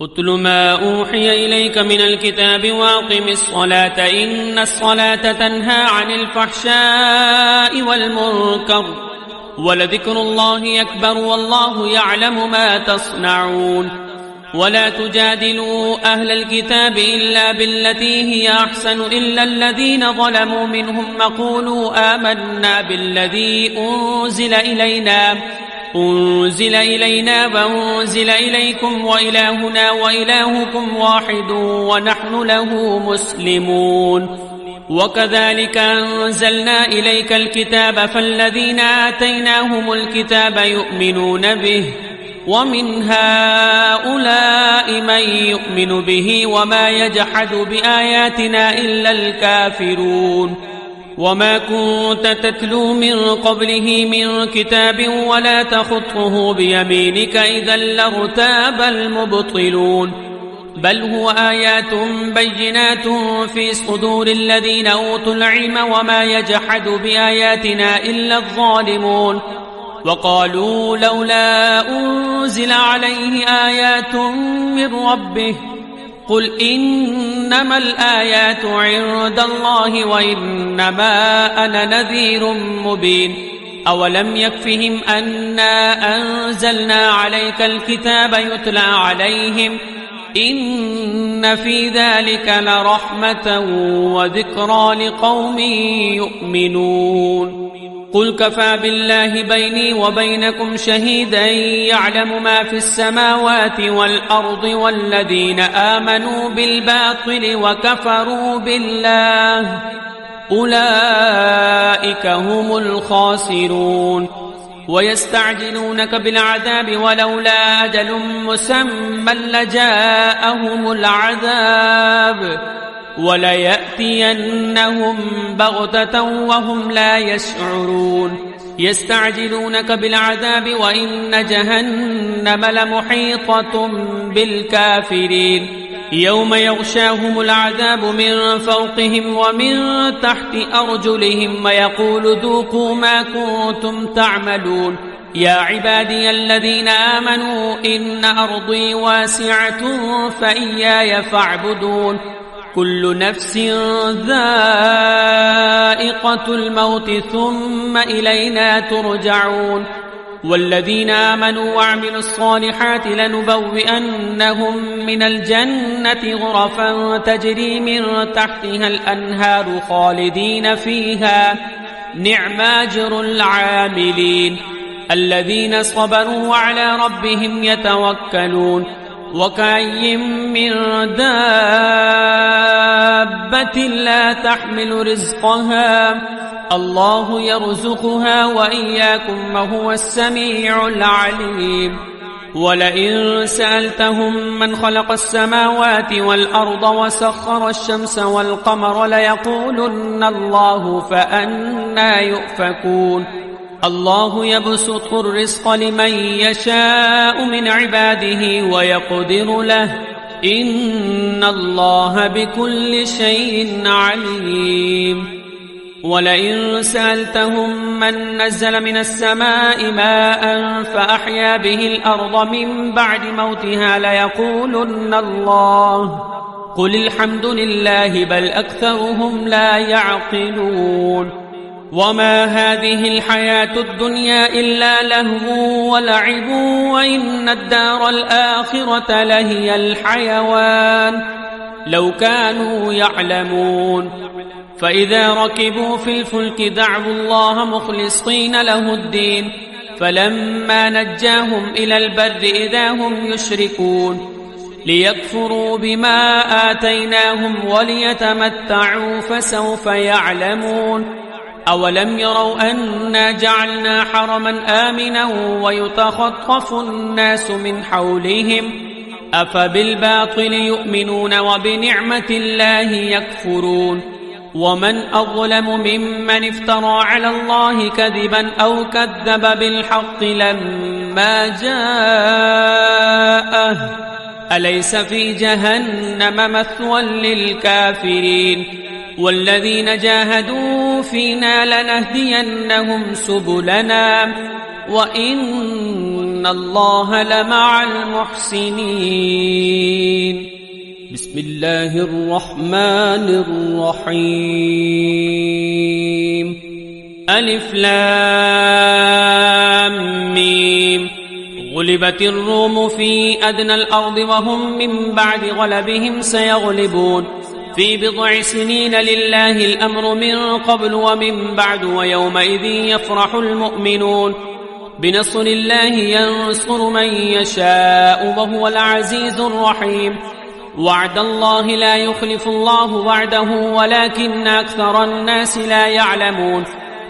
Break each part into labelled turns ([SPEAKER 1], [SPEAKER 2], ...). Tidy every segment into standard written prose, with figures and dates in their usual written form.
[SPEAKER 1] اتل ما أوحي إليك من الكتاب وأقم الصلاة إن الصلاة تنهى عن الفحشاء والمنكر ولذكر الله أكبر والله يعلم ما تصنعون ولا تجادلوا أهل الكتاب إلا بالتي هي أحسن إلا الذين ظلموا منهم قولوا آمنا بالذي أنزل إلينا وأنزل إليكم وإلهنا وإلهكم واحد ونحن له مسلمون وكذلك أنزلنا إليك الكتاب فالذين آتيناهم الكتاب يؤمنون به ومن هؤلاء من يؤمن به وما يجحد بآياتنا إلا الكافرون وما كنت تتلو من قبله من كتاب ولا تخطه بيمينك إذا لارتاب المبطلون بل هو آيات بينات في صدور الذين أوتوا العلم وما يجحد بآياتنا إلا الظالمون وقالوا لولا أنزل عليه آيات من ربه قل إنما الآيات عند الله وإنما أنا نذير مبين أولم يكفهم أنا أنزلنا عليك الكتاب يتلى عليهم إن في ذلك لرحمة وذكرى لقوم يؤمنون قل كفى بالله بيني وبينكم شهيدا يعلم ما في السماوات والأرض والذين آمنوا بالباطل وكفروا بالله أولئك هم الخاسرون ويستعجلونك بالعذاب ولولا أجل مسمى لجاءهم العذاب وليأتينهم بغتة وهم لا يشعرون يستعجلونك بالعذاب وإن جهنم لمحيطة بالكافرين يوم يغشاهم العذاب من فوقهم ومن تحت أرجلهم ويقول ذوقوا ما كنتم تعملون يا عبادي الذين آمنوا إن أرضي واسعة فإياي فاعبدون كل نفس ذائقة الموت ثم إلينا ترجعون والذين آمنوا وعملوا الصالحات لنبوئنهم من الجنة غرفا تجري من تحتها الأنهار خالدين فيها نعم أجر العاملين الذين صبروا وعلى ربهم يتوكلون وكأي من دابة لا تحمل رزقها الله يرزقها وإياكم وهو السميع العليم ولئن سألتهم من خلق السماوات والأرض وسخر الشمس والقمر ليقولن الله فأنى يؤفكون الله يبسط الرزق لمن يشاء من عباده ويقدر له إن الله بكل شيء عليم ولئن سألتهم من نزل من السماء ماء فأحيا به الأرض من بعد موتها ليقولن الله قل الحمد لله بل أكثرهم لا يعقلون وما هذه الحياة الدنيا إلا لهو ولعب وإن الدار الآخرة لهي الحيوان لو كانوا يعلمون فإذا ركبوا في الفلك دعوا الله مخلصين له الدين فلما نجاهم إلى البر إذا هم يشركون ليكفروا بما آتيناهم وليتمتعوا فسوف يعلمون أولم يروا أنا جعلنا حرما آمنا ويتخطف الناس من حولهم أفبالباطل يؤمنون وبنعمة الله يكفرون ومن أظلم ممن افترى على الله كذبا أو كذب بالحق لما جاءه أليس في جهنم مثوى للكافرين والذين جاهدوا فينا لنهدينهم سبلنا وإن إن الله لمع المحسنين. بسم الله الرحمن الرحيم. ألف لام ميم. غلبت الروم في أدنى الأرض وهم من بعد غلبهم سيغلبون في بضع سنين لله الأمر من قبل ومن بعد ويومئذ يفرح المؤمنون بنصر الله ينصر من يشاء وهو العزيز الرحيم. وعد الله لا يخلف الله وعده ولكن أكثر الناس لا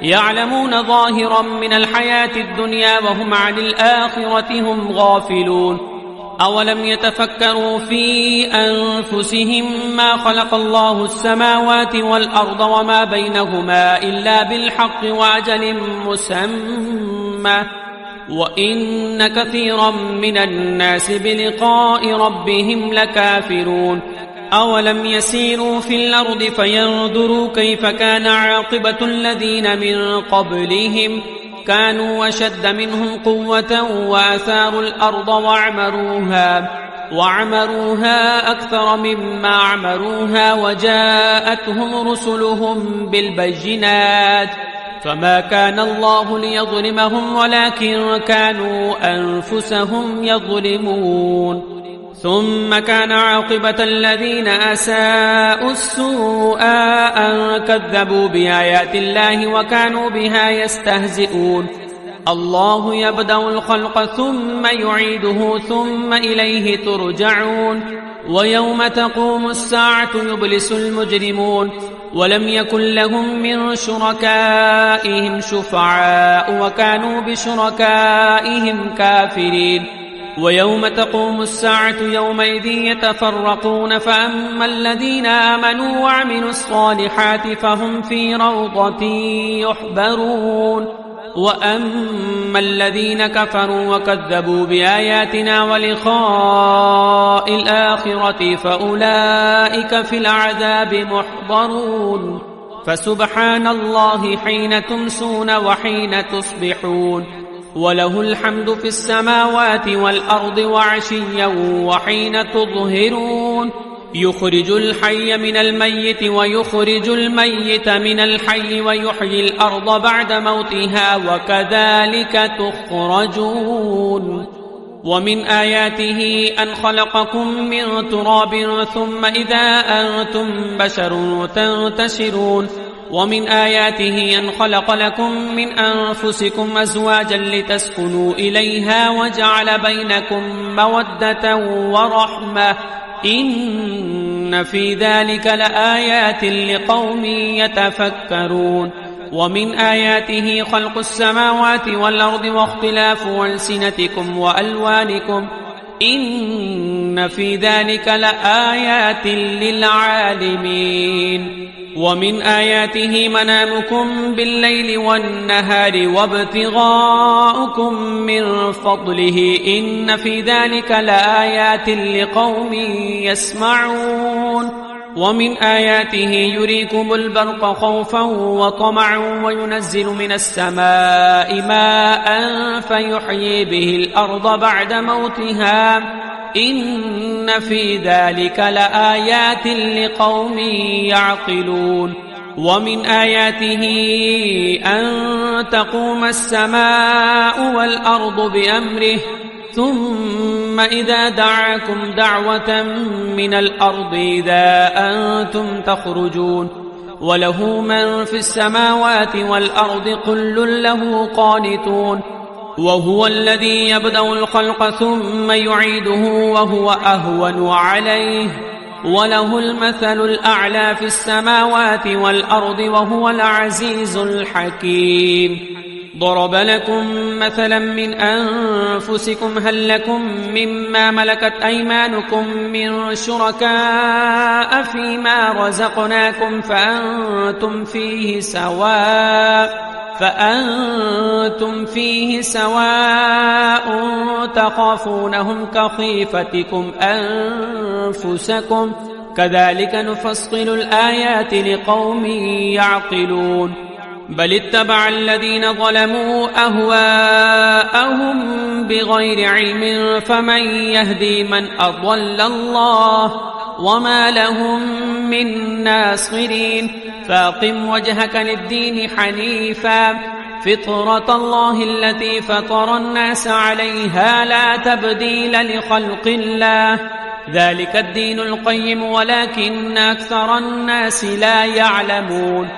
[SPEAKER 1] يعلمون ظاهرا من الحياة الدنيا وهم عن الآخرة هم غافلون. أولم يتفكروا في أنفسهم ما خلق الله السماوات والأرض وما بينهما إلا بالحق وأجل مسمى وإن كثيرا من الناس بلقاء ربهم لكافرون. أولم يسيروا في الأرض فينظروا كيف كان عاقبة الذين من قبلهم كانوا أشد منهم قوة وأثاروا الأرض وعمروها أكثر مما عمروها وجاءتهم رسلهم بالبينات فما كان الله ليظلمهم ولكن كانوا أنفسهم يظلمون. ثم كان عاقبة الذين أساءوا السوء أن كذبوا بآيات الله وكانوا بها يستهزئون. الله يبدأ الخلق ثم يعيده ثم إليه ترجعون. ويوم تقوم الساعة يبلس المجرمون ولم يكن لهم من شركائهم شفعاء وكانوا بشركائهم كافرين. ويوم تقوم الساعة يومئذ يتفرقون فأما الذين آمنوا وعملوا الصالحات فهم في روضة يحبرون وأما الذين كفروا وكذبوا بآياتنا ولقاء الآخرة فأولئك في العذاب محضرون. فسبحان الله حين تمسون وحين تصبحون وله الحمد في السماوات والأرض وعشيا وحين تظهرون. يخرج الحي من الميت ويخرج الميت من الحي ويحيي الأرض بعد موتها وكذلك تخرجون. ومن آياته أن خلقكم من تراب ثم إذا أنتم بشر تنتشرون. ومن آياته أن خلق لكم من أنفسكم أزواجا لتسكنوا إليها وجعل بينكم مودة ورحمة إن في ذلك لآيات لقوم يتفكرون. ومن آياته خلق السماوات والأرض واختلاف ألسنتكم وألوانكم إن في ذلك لآيات للعالمين. ومن آياته منامكم بالليل والنهار وابتغاؤكم من فضله إن في ذلك لآيات لقوم يسمعون. ومن آياته يريكم البرق خوفا وطمعا وينزل من السماء ماء فيحيي به الأرض بعد موتها إن في ذلك لآيات لقوم يعقلون. ومن آياته أن تقوم السماء والأرض بأمره ثم إذا دعاكم دعوة من الأرض إذا أنتم تخرجون. وله من في السماوات والأرض كل له قانتون. وهو الذي يبدأ الخلق ثم يعيده وهو أهون عليه وله المثل الأعلى في السماوات والأرض وهو العزيز الحكيم. ضرب لكم مثلا من أنفسكم هل لكم مما ملكت أيمانكم من شركاء فيما رزقناكم فأنتم فيه سواء تخافونهم كخيفتكم أنفسكم كذلك نفصل الآيات لقوم يعقلون. بل اتبع الذين ظلموا أهواءهم بغير علم فمن يهدي من أضل الله وما لهم من ناصرين فأقم وجهك للدين حنيفا فطرة الله التي فطر الناس عليها لا تبديل لخلق الله ذلك الدين القيم ولكن أكثر الناس لا يعلمون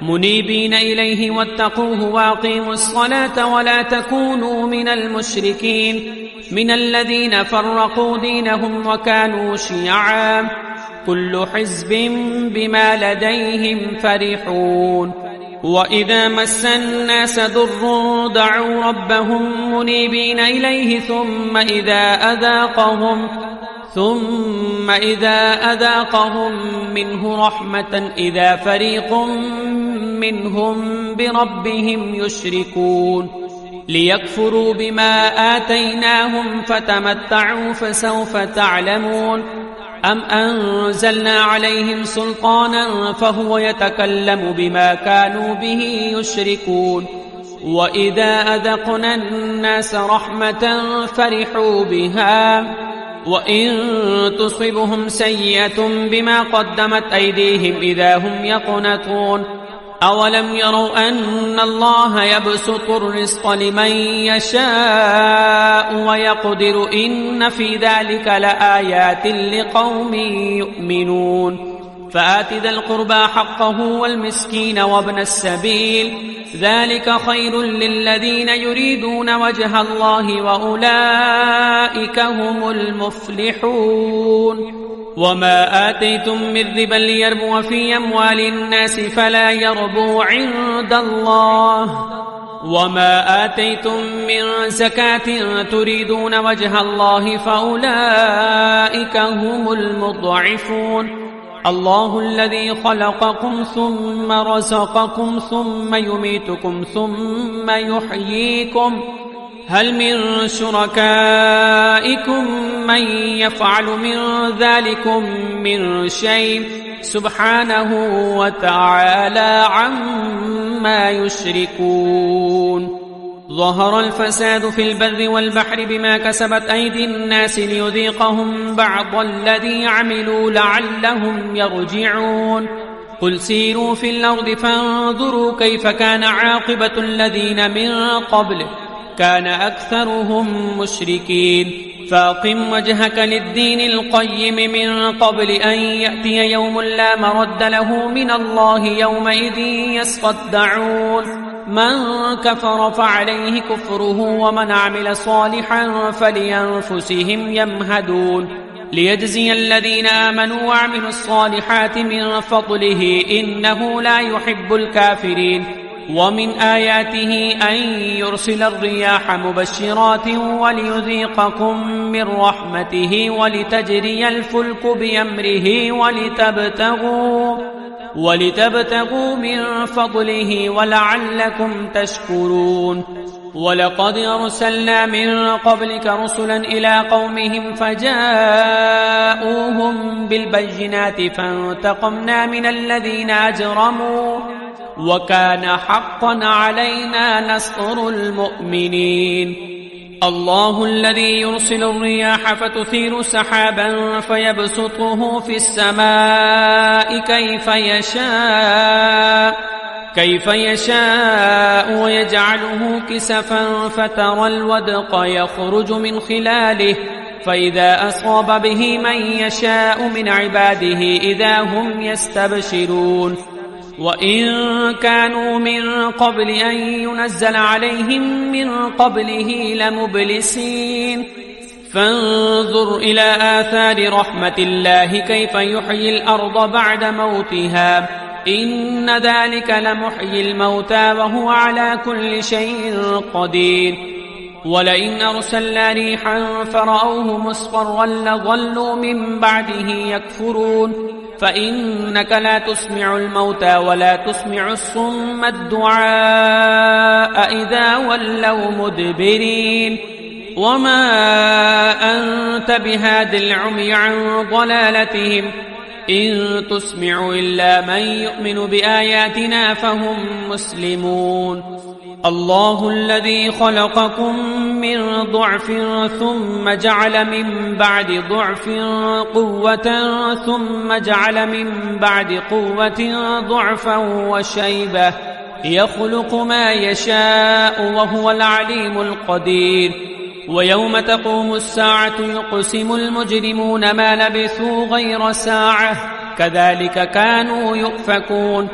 [SPEAKER 1] منيبين إليه واتقوه وأقيموا الصلاة ولا تكونوا من المشركين من الذين فرقوا دينهم وكانوا شيعا كل حزب بما لديهم فرحون وإذا مس الناس ضر دعوا ربهم منيبين إليه ثم إذا أذاقهم منه رحمة إذا فريق منهم بربهم يشركون ليكفروا بما آتيناهم فتمتعوا فسوف تعلمون أم أنزلنا عليهم سلطانا فهو يتكلم بما كانوا به يشركون وإذا أذقنا الناس رحمة فرحوا بها وإن تصبهم سيئة بما قدمت أيديهم إذا هم يقنطون أولم يروا أن الله يبسط الرزق لمن يشاء ويقدر إن في ذلك لآيات لقوم يؤمنون فآت ذا القربى حقه والمسكين وابن السبيل ذلك خير للذين يريدون وجه الله وأولئك هم المفلحون وما آتيتم من ربا ليربو في أموال الناس فلا يربو عند الله وما آتيتم من زكاة تريدون وجه الله فأولئك هم المضعفون الله الذي خلقكم ثم رزقكم ثم يميتكم ثم يحييكم هل من شركائكم من يفعل من ذلكم من شيء سبحانه وتعالى عما يشركون ظهر الفساد في البر والبحر بما كسبت أيدي الناس ليذيقهم بعض الذي عملوا لعلهم يرجعون قل سيروا في الأرض فانظروا كيف كان عاقبة الذين من قبل كان أكثرهم مشركين فأقم وجهك للدين القيم من قبل أن يأتي يوم لا مرد له من الله يومئذ يصدعون من كفر فعليه كفره ومن عمل صالحا فلينفسهم يمهدون ليجزي الذين آمنوا وعملوا الصالحات من فضله إنه لا يحب الكافرين ومن آياته أن يرسل الرياح مبشرات وليذيقكم من رحمته ولتجري الفلك بأمره ولتبتغوا من فضله ولعلكم تشكرون ولقد أرسلنا من قبلك رسلا إلى قومهم فجاءوهم بالبينات فانتقمنا من الذين أجرموا وكان حقا علينا نصر المؤمنين الله الذي يرسل الرياح فتثير سحابا فيبسطه في السماء كيف يشاء ويجعله كسفا فترى الودق يخرج من خلاله فإذا أصاب به من يشاء من عباده إذا هم يستبشرون وإن كانوا من قبل أن ينزل عليهم من قبله لمبلسين فانظر إلى آثار رحمة الله كيف يحيي الأرض بعد موتها إن ذلك لمحيي الموتى وهو على كل شيء قدير ولئن أرسلنا ريحا فرأوه مصفرا لظلوا من بعده يكفرون فإنك لا تسمع الموتى ولا تسمع الصم الدعاء إذا ولوا مدبرين وما أنت بهاد العمي عن ضلالتهم إن تسمع إلا من يؤمن بآياتنا فهم مسلمون الله الذي خلقكم من ضعف ثم جعل من بعد ضعف قوة ثم جعل من بعد قوة ضعفا وشيبة يخلق ما يشاء وهو العليم القدير ويوم تقوم الساعة يقسم المجرمون ما لبثوا غير ساعة كذلك كانوا يؤفكون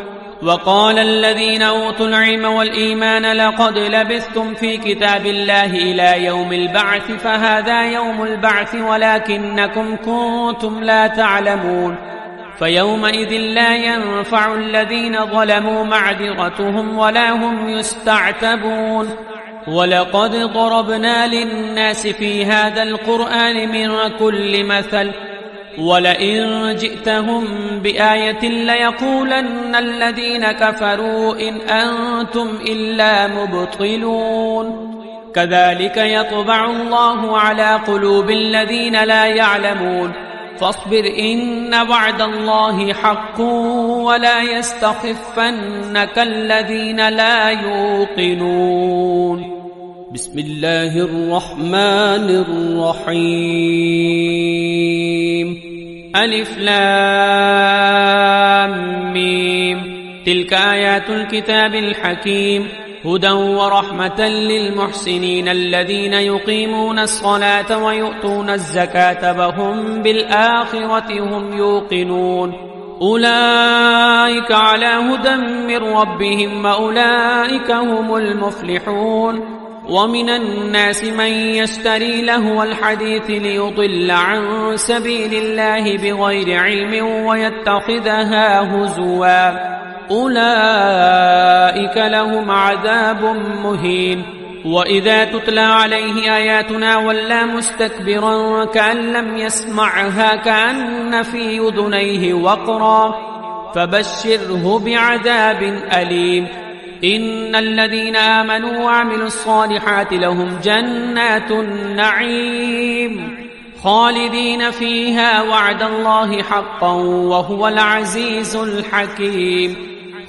[SPEAKER 1] وقال الذين أوتوا العلم والإيمان لقد لبثتم في كتاب الله إلى يوم البعث فهذا يوم البعث ولكنكم كنتم لا تعلمون فيومئذ لا ينفع الذين ظلموا معذرتهم ولا هم يستعتبون ولقد ضربنا للناس في هذا القرآن من كل مثل ولئن جئتهم بآية ليقولن الذين كفروا إن أنتم إلا مبطلون كذلك يطبع الله على قلوب الذين لا يعلمون فاصبر إن وعد الله حق ولا يستخفنك الذين لا يوقنون بسم الله الرحمن الرحيم ألف لام ميم تلك آيات الكتاب الحكيم هدى ورحمة للمحسنين الذين يقيمون الصلاة ويؤتون الزكاة وهم بالآخرة هم يوقنون أولئك على هدى من ربهم وأولئك هم المفلحون ومن الناس من يشتري لهو الحديث ليضل عن سبيل الله بغير علم ويتخذها هزوا أولئك لهم عذاب مهين وإذا تتلى عليه آياتنا ولى مستكبرا كأن لم يسمعها كأن في أذنيه وقرا فبشره بعذاب أليم إن الذين آمنوا وعملوا الصالحات لهم جنات النعيم خالدين فيها وعد الله حقا وهو العزيز الحكيم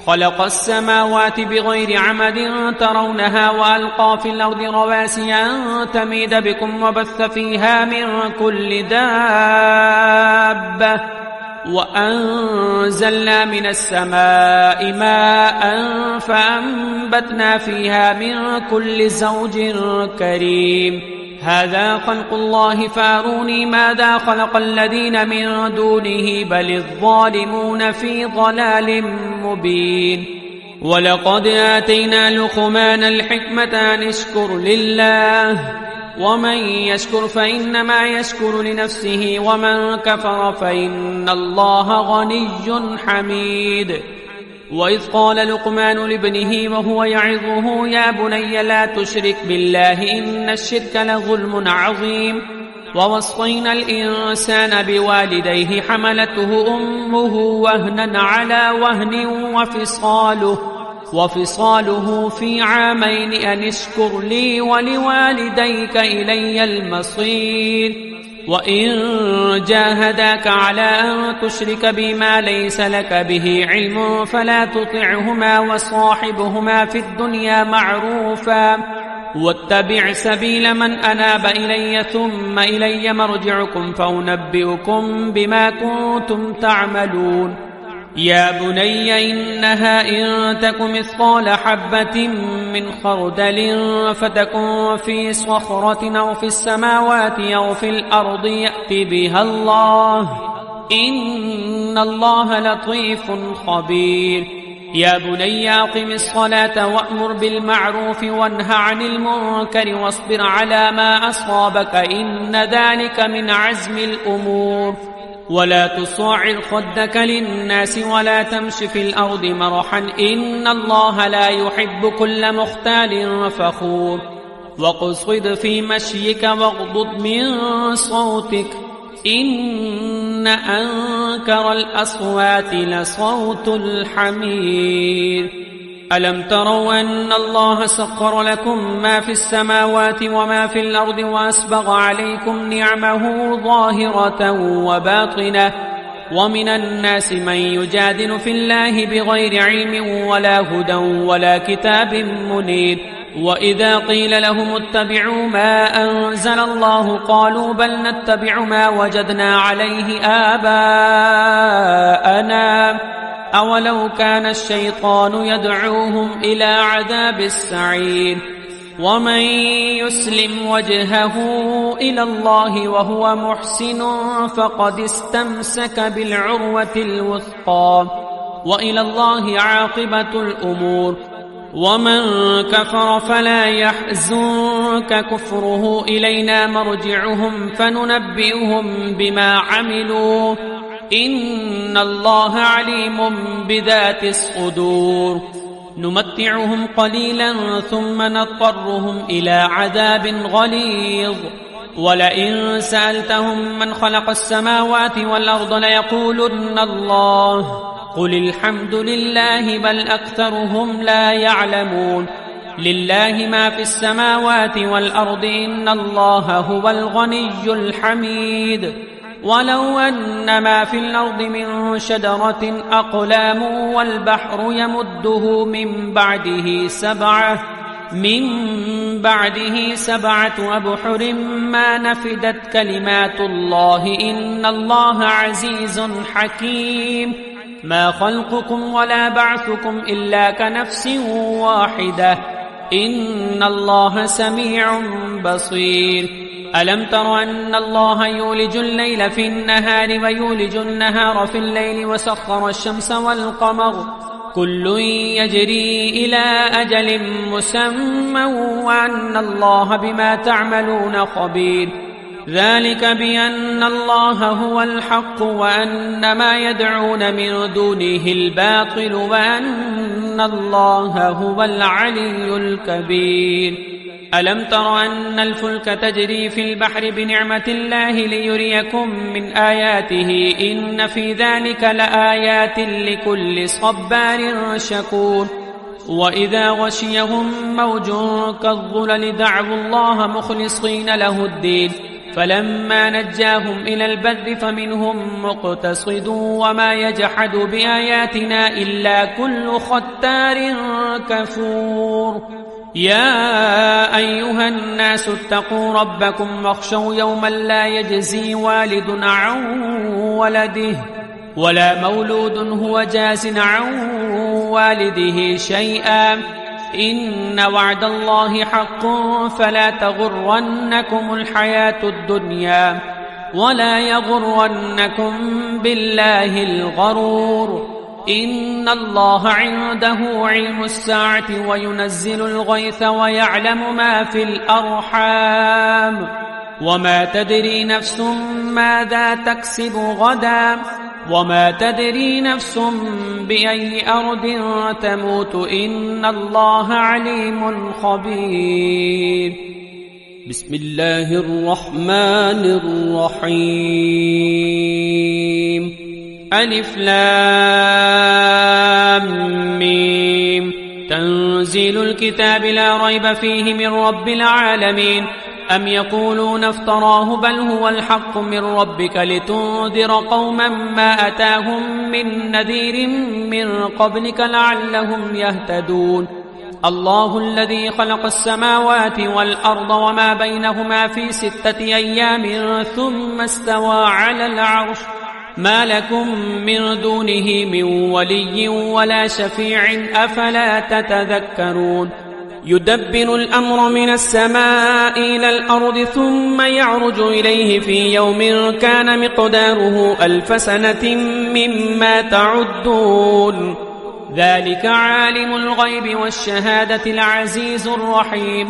[SPEAKER 1] خلق السماوات بغير عمد ترونها وألقى في الأرض رواسي أن تميد بكم وبث فيها من كل دابة وأنزلنا من السماء ماء فأنبتنا فيها من كل زوج كريم هذا خلق الله فاروني ماذا خلق الذين من دونه بل الظالمون في ضلال مبين ولقد آتينا لقمان الحكمة أن اشكر لله ومن يشكر فإنما يشكر لنفسه ومن كفر فإن الله غني حميد وإذ قال لقمان لابنه وهو يعظه يا بني لا تشرك بالله إن الشرك لظلم عظيم ووصينا الإنسان بوالديه حملته أمه وهنا على وهن وفصاله في عامين أن اشكر لي ولوالديك إلي المصير وإن جاهداك على أن تشرك بما ليس لك به علم فلا تطعهما وصاحبهما في الدنيا معروفا واتبع سبيل من أناب إلي ثم إلي مرجعكم فأنبئكم بما كنتم تعملون يا بني إنها إن تك مثقال حبة من خردل فتكن في صخرة أو في السماوات أو في الأرض يأت بها الله إن الله لطيف خبير يا بني أقم الصلاة وأمر بالمعروف وانه عن المنكر واصبر على ما أصابك إن ذلك من عزم الأمور ولا تصعر خدك للناس ولا تمش في الأرض مرحا إن الله لا يحب كل مختال فخور واقصد في مشيك واغضض من صوتك إن أنكر الأصوات لصوت الحمير ألم تروا أن الله سخر لكم ما في السماوات وما في الأرض وأسبغ عليكم نعمه ظاهرة وباطنة ومن الناس من يجادل في الله بغير علم ولا هدى ولا كتاب منير. وإذا قيل لهم اتبعوا ما أنزل الله قالوا بل نتبع ما وجدنا عليه آباءنا أولو كان الشيطان يدعوهم إلى عذاب السعير. ومن يسلم وجهه إلى الله وهو محسن فقد استمسك بالعروة الوثقى وإلى الله عاقبة الأمور. ومن كفر فلا يحزنك كفره إلينا مرجعهم فننبئهم بما عملوا إن الله عليم بذات الصدور. نمتعهم قليلا ثم نضطرهم إلى عذاب غليظ. ولئن سألتهم من خلق السماوات والأرض ليقولن الله قل الحمد لله بل أكثرهم لا يعلمون. لله ما في السماوات والأرض إن الله هو الغني الحميد. ولو أن ما في الأرض من شجرة أقلام والبحر يمده من بعده سبعة أبحر ما نفدت كلمات الله إن الله عزيز حكيم. ما خلقكم ولا بعثكم إلا كنفس واحدة إن الله سميع بصير. ألم تر أن الله يولج الليل في النهار ويولج النهار في الليل وسخر الشمس والقمر كل يجري إلى أجل مسمى وأن الله بما تعملون خبير. ذلك بأن الله هو الحق وأن ما يدعون من دونه الباطل وأن الله هو العلي الكبير. ألم تر أن الفلك تجري في البحر بنعمة الله ليريكم من آياته إن في ذلك لآيات لكل صبار شكور. وإذا غشيهم موج كالظلل دعوا الله مخلصين له الدين فلما نجاهم إلى البر فمنهم مقتصد وما يجحد بآياتنا إلا كل ختار كفور. يا أيها الناس اتقوا ربكم واخشوا يوما لا يجزي والد عن ولده ولا مولود هو جاز عن والده شيئا إن وعد الله حق فلا تغرنكم الحياة الدنيا ولا يغرنكم بالله الغرور. إن الله عنده علم الساعة وينزل الغيث ويعلم ما في الأرحام وما تدري نفس ماذا تكسب غدا وما تدري نفس بأي أرض تموت إن الله عليم خبير. بسم الله الرحمن الرحيم. ألف لام ميم. تنزيل الكتاب لا ريب فيه من رب العالمين. أم يقولون افتراه بل هو الحق من ربك لتنذر قوما ما أتاهم من نذير من قبلك لعلهم يهتدون. الله الذي خلق السماوات والأرض وما بينهما في 6 أيام ثم استوى على العرش ما لكم من دونه من ولي ولا شفيع أفلا تتذكرون. يدبر الأمر من السماء إلى الأرض ثم يعرج إليه في يوم كان مقداره 1000 سنة مما تعدون. ذلك عالم الغيب والشهادة العزيز الرحيم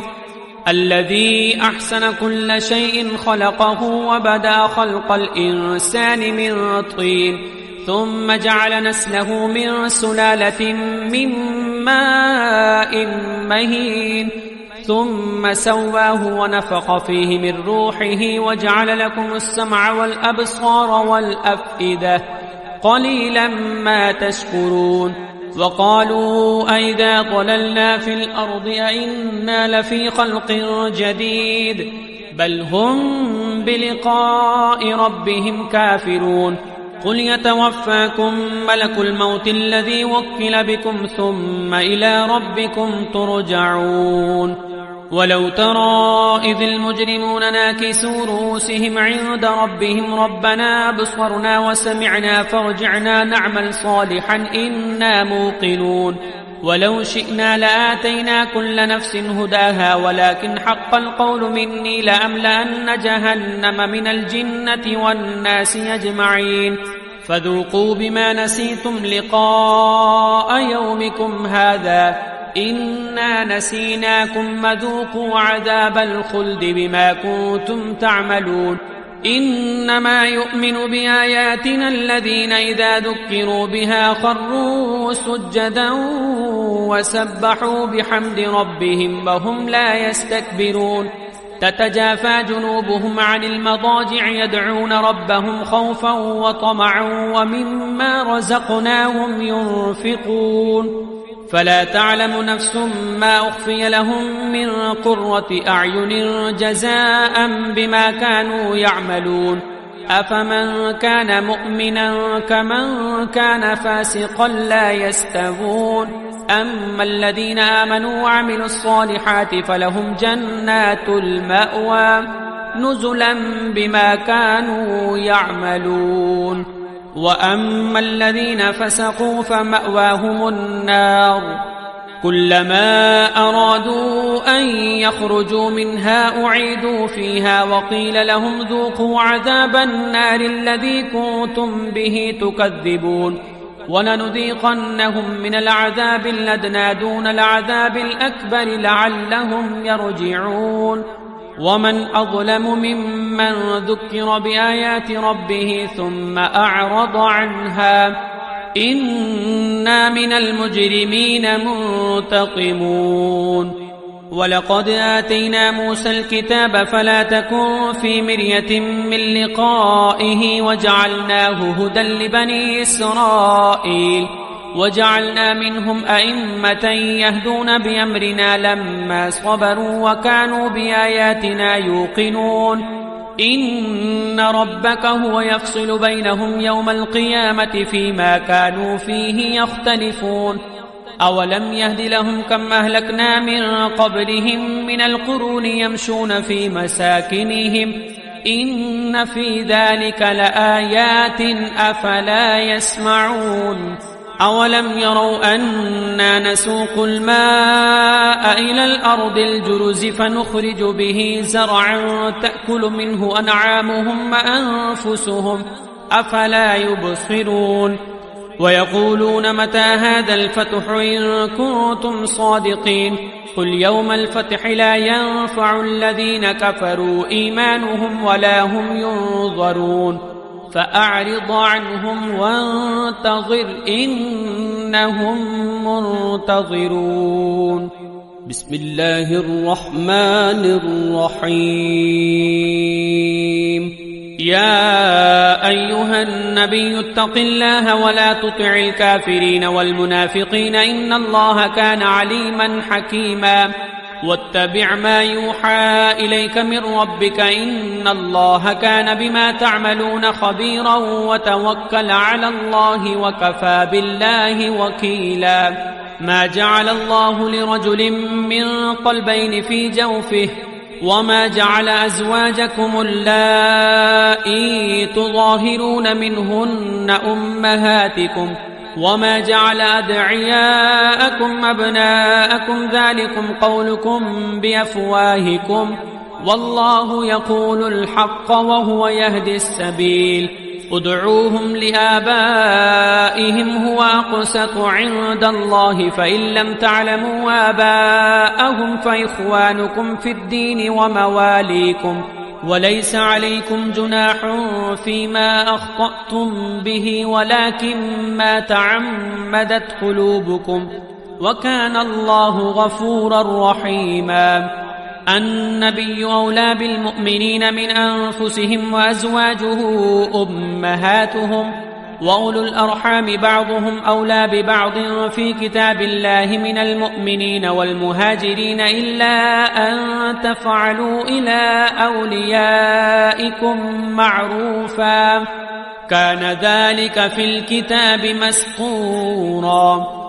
[SPEAKER 1] الذي أحسن كل شيء خلقه وبدأ خلق الإنسان من طين ثم جعل نسله من سلالة من ماء مهين ثم سواه ونفخ فيه من روحه وجعل لكم السمع والأبصار والأفئدة قليلا ما تشكرون. وقالوا أئذا ضللنا في الأرض أئنا لفي خلق جديد بل هم بلقاء ربهم كافرون. قل يتوفاكم ملك الموت الذي وكل بكم ثم إلى ربكم ترجعون. ولو ترى إذ المجرمون ناكسوا رؤوسهم عند ربهم ربنا أبصرنا وسمعنا فارجعنا نعمل صالحا إنا موقنون. ولو شئنا لآتينا كل نفس هداها ولكن حق القول مني لأملأن جهنم من الجنة والناس أجمعين. فذوقوا بما نسيتم لقاء يومكم هذا إنا نسيناكم وذوقوا عذاب الخلد بما كنتم تعملون. إنما يؤمن بآياتنا الذين إذا ذكروا بها خروا سجدا وسبحوا بحمد ربهم وهم لا يستكبرون. تتجافى جنوبهم عن المضاجع يدعون ربهم خوفا وطمعا ومما رزقناهم ينفقون. فلا تعلم نفس ما أخفي لهم من قرة أعين جزاء بما كانوا يعملون. أفمن كان مؤمنا كمن كان فاسقا لا يستوون. أما الذين آمنوا وعملوا الصالحات فلهم جنات المأوى نزلا بما كانوا يعملون. وأما الذين فسقوا فمأواهم النار كلما أرادوا أن يخرجوا منها أعيدوا فيها وقيل لهم ذوقوا عذاب النار الذي كنتم به تكذبون. ولنذيقنهم من العذاب الأدنى دون العذاب الأكبر لعلهم يرجعون. ومن أظلم ممن ذكر بآيات ربه ثم أعرض عنها إنا من المجرمين منتقمون. ولقد آتينا موسى الكتاب فلا تكن في مرية من لقائه وجعلناه هدى لبني إسرائيل وجعلنا منهم أئمة يهدون بأمرنا لما صبروا وكانوا بآياتنا يوقنون. إن ربك هو يفصل بينهم يوم القيامة فيما كانوا فيه يختلفون. أولم يهد لهم كم أهلكنا من قبلهم من القرون يمشون في مساكنهم إن في ذلك لآيات أفلا يسمعون. أولم يروا أنا نسوق الماء إلى الأرض الجرز فنخرج به زرعا تأكل منه أنعامهم وأنفسهم أفلا يبصرون. ويقولون متى هذا الفتح إن كنتم صادقين قل يوم الفتح لا ينفع الذين كفروا إيمانهم ولا هم ينظرون. فأعرض عنهم وانتظر إنهم منتظرون. بسم الله الرحمن الرحيم. يا أيها النبي اتق الله ولا تطع الكافرين والمنافقين إن الله كان عليما حكيما. واتبع ما يوحى إليك من ربك إن الله كان بما تعملون خبيرا وتوكل على الله وكفى بالله وكيلا. ما جعل الله لرجل من قلبين في جوفه وما جعل أزواجكم اللائي تظاهرون منهن أمهاتكم وما جعل أدعياءكم أبناءكم ذلكم قولكم بأفواهكم والله يقول الحق وهو يهدي السبيل. ادعوهم لآبائهم هو أقسط عند الله فإن لم تعلموا آباءهم فإخوانكم في الدين ومواليكم وليس عليكم جناح فيما أخطأتم به ولكن ما تعمدت قلوبكم وكان الله غفورا رحيما. النبي أولى بالمؤمنين من أنفسهم وأزواجه أمهاتهم وأولو الأرحام بعضهم أولى ببعض في كتاب الله من المؤمنين والمهاجرين إلا أن تفعلوا إلى أوليائكم معروفا كان ذلك في الكتاب مسطورا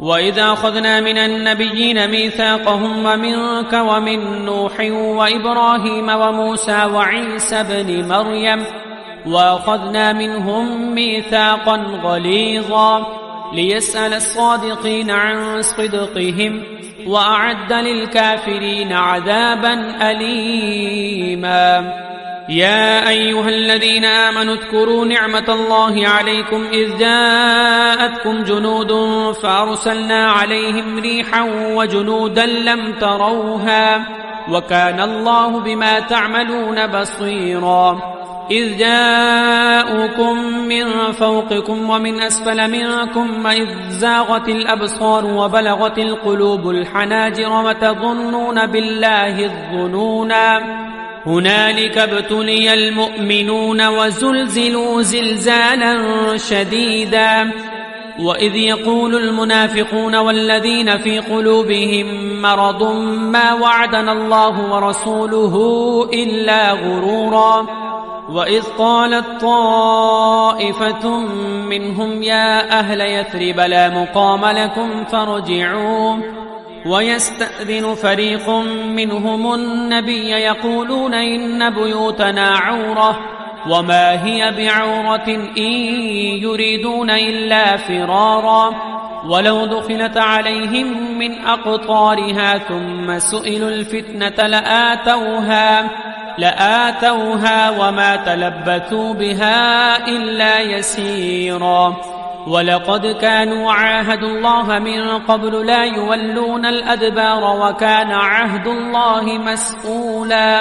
[SPEAKER 1] وإذا أخذنا من النبيين ميثاقهم ومنك ومن نوح وإبراهيم وموسى وعيسى بن مريم وأخذنا منهم ميثاقا غليظا ليسأل الصادقين عن صدقهم وأعد للكافرين عذابا أليما يا أيها الذين آمنوا اذكروا نعمة الله عليكم إذ جاءتكم جنود فأرسلنا عليهم ريحا وجنودا لم تروها وكان الله بما تعملون بصيرا إذ جاءوكم من فوقكم ومن أسفل منكم وإذ زاغت الأبصار وبلغت القلوب الحناجر وتظنون بالله الظنونا هنالك ابتلي المؤمنون وزلزلوا زلزالا شديدا وإذ يقول المنافقون والذين في قلوبهم مرض ما وعدنا الله ورسوله إلا غرورا وإذ قالت طائفة منهم يا أهل يثرب لا مقام لكم فارجعوا ويستأذن فريق منهم النبي يقولون إن بيوتنا عورة وما هي بعورة إن يريدون إلا فرارا ولو دخلت عليهم من أقطارها ثم سئلوا الفتنة لآتوها وما تلبثوا بها إلا يسيرا ولقد كانوا عاهدوا الله من قبل لا يولون الأدبار وكان عهد الله مسؤولا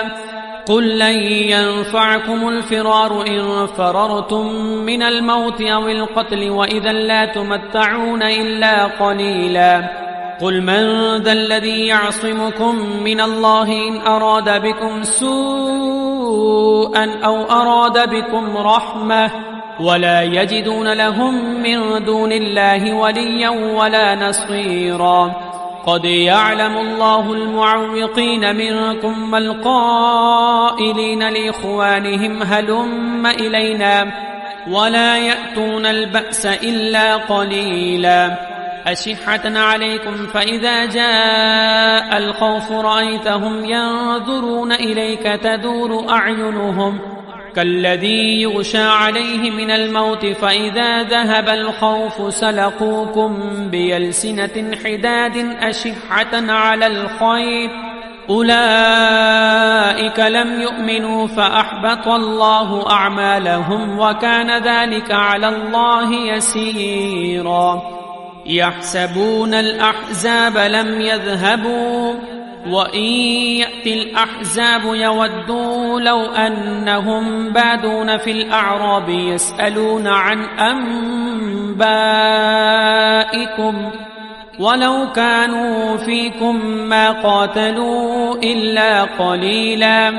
[SPEAKER 1] قل لن ينفعكم الفرار إن فررتم من الموت أو القتل وإذا لا تمتعون إلا قليلا قل من ذا الذي يعصمكم من الله إن أراد بكم سوءا أو أراد بكم رحمة ولا يجدون لهم من دون الله وليا ولا نصيرا قد يعلم الله المعوقين منكم والقائلين لإخوانهم هلم إلينا ولا يأتون البأس إلا قليلا أشحة عليكم فإذا جاء الخوف رأيتهم ينظرون إليك تدور أعينهم كالذي يغشى عليه من الموت فإذا ذهب الخوف سلقوكم بألسنة حداد أشحة على الخير أولئك لم يؤمنوا فأحبط الله أعمالهم وكان ذلك على الله يسيرا يحسبون الأحزاب لم يذهبوا وإن يأتي الأحزاب يودوا لو أنهم بادون في الأعراب يسألون عن أنبائكم ولو كانوا فيكم ما قاتلوا إلا قليلا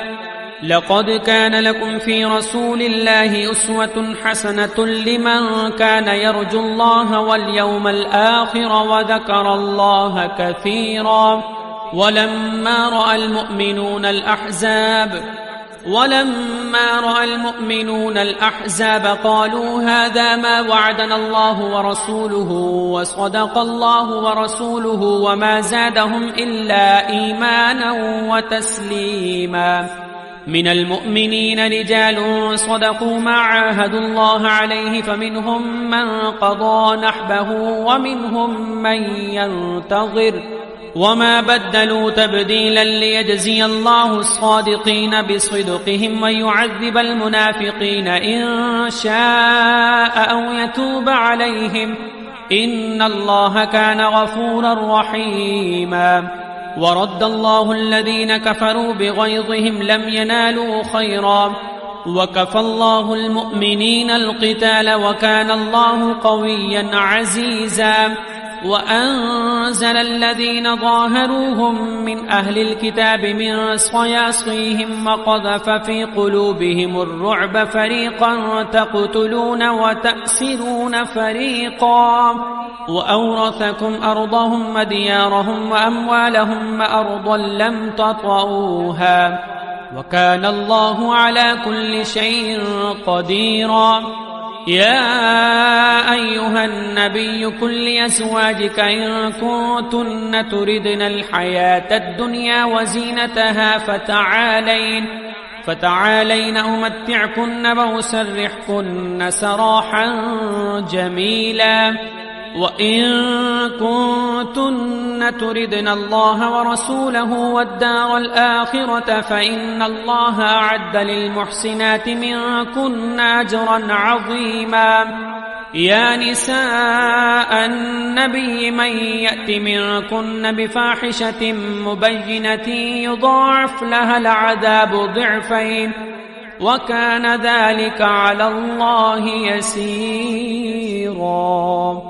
[SPEAKER 1] لقد كان لكم في رسول الله أسوة حسنة لمن كان يرجو الله واليوم الآخر وذكر الله كثيرا ولما رأى المؤمنون الأحزاب قالوا هذا ما وعدنا الله ورسوله وصدق الله ورسوله وما زادهم إلا إيمانا وتسليما من المؤمنين رجال صدقوا ما عاهدوا الله عليه فمنهم من قضى نحبه ومنهم من ينتظر وما بدلوا تبديلا ليجزي الله الصادقين بصدقهم ويعذب المنافقين إن شاء أو يتوب عليهم إن الله كان غفورا رحيما ورد الله الذين كفروا بغيظهم لم ينالوا خيرا وكفى الله المؤمنين القتال وكان الله قويا عزيزا وأنزل الذين ظاهروهم من أهل الكتاب من صياصيهم وقذف في قلوبهم الرعب فريقا تقتلون وتأسرون فريقا وأورثكم أرضهم وديارهم وأموالهم وأرضا لم تطئوها وكان الله على كل شيء قديرا يا أيها النبي قل لأزواجك إن كنتن تردن الحياة الدنيا وزينتها فتعالين أمتعكن وأسرحكن سراحا جميلا وإن كنتن تردن الله ورسوله والدار الآخرة فإن الله أعد للمحسنات منكن أجرا عظيما يا نساء النبي من يأت منكن بفاحشة مبينة يضاعف لها العذاب ضعفين وكان ذلك على الله يسيرا